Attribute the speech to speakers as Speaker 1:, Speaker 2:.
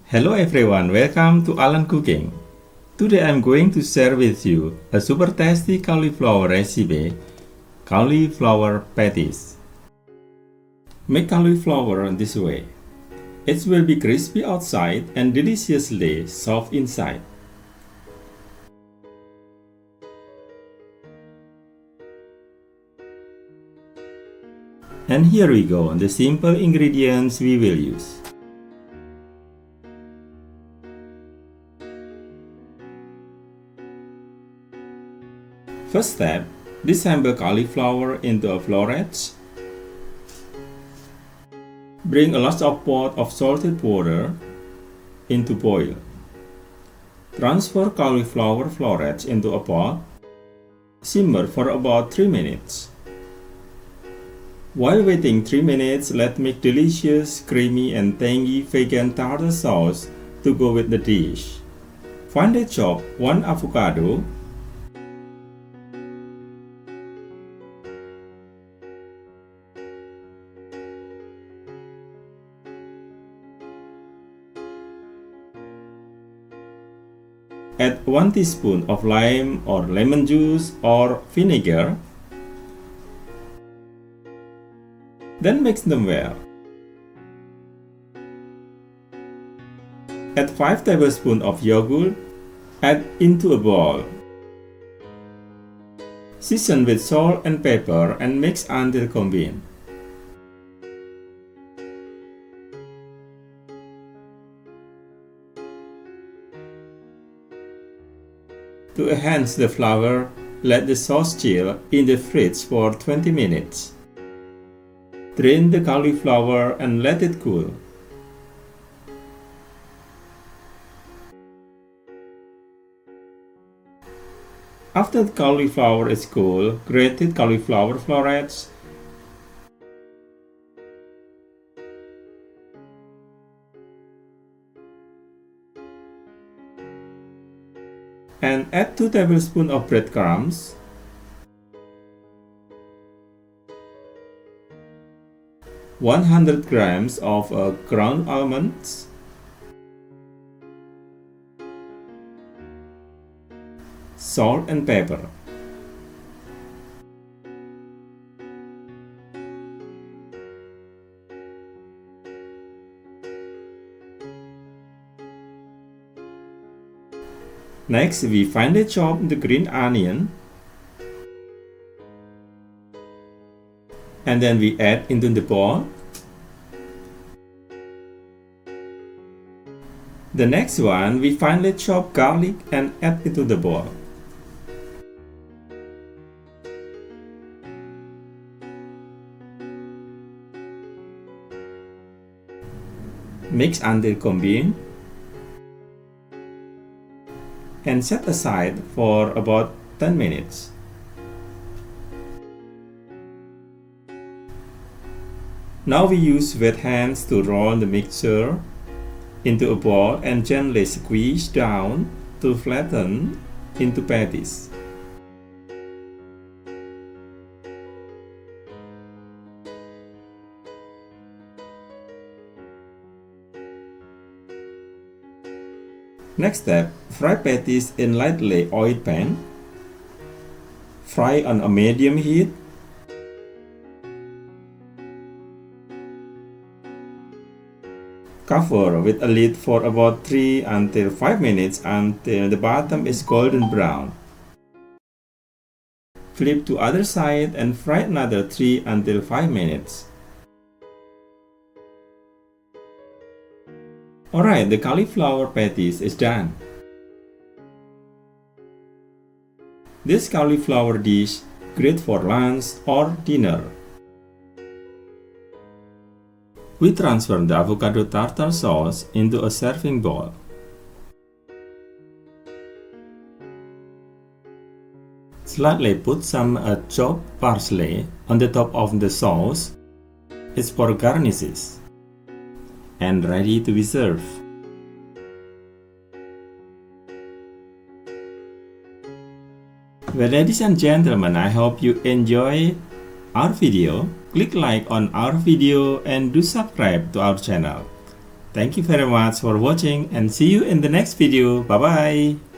Speaker 1: Hello everyone, welcome to Alan Cooking. Today I'm going to share with you a super tasty cauliflower recipe, cauliflower patties. Make cauliflower this way. It will be crispy outside and deliciously soft inside. And here we go, the simple ingredients we will use. First step, disassemble cauliflower into a florets. Bring a large pot of salted water into boil. Transfer cauliflower florets into a pot. Simmer for about 3 minutes. While waiting 3 minutes, let's make delicious, creamy and tangy vegan tartar sauce to go with the dish. Finely chop 1 avocado. Add 1 teaspoon of lime or lemon juice or vinegar. Then mix them well. Add 5 tablespoons of yogurt. Add into a bowl. Season with salt and pepper and mix until combined. To enhance the flavor, let the sauce chill in the fridge for 20 minutes. Drain the cauliflower and let it cool. After the cauliflower is cool, grated cauliflower florets, and add 2 tablespoons of breadcrumbs, 100 grams of ground almonds, salt and pepper. Next, we finely chop the green onion, and then we add into the bowl. The next one, we finely chop garlic and add into the bowl. Mix until combined and set aside for about 10 minutes. Now we use wet hands to roll the mixture into a ball and gently squeeze down to flatten into patties. Next step, fry patties in lightly oiled pan. Fry on a medium heat. Cover with a lid for about 3 until 5 minutes until the bottom is golden brown. Flip to other side and fry another 3 until 5 minutes. Alright, the cauliflower patties is done. This cauliflower dish great for lunch or dinner. We transfer the avocado tartar sauce into a serving bowl. Slightly put some chopped parsley on the top of the sauce. It's for garnishes. And ready to be served. Well, ladies and gentlemen, I hope you enjoy our video. Click like on our video and do subscribe to our channel. Thank you very much for watching and see you in the next video. Bye bye.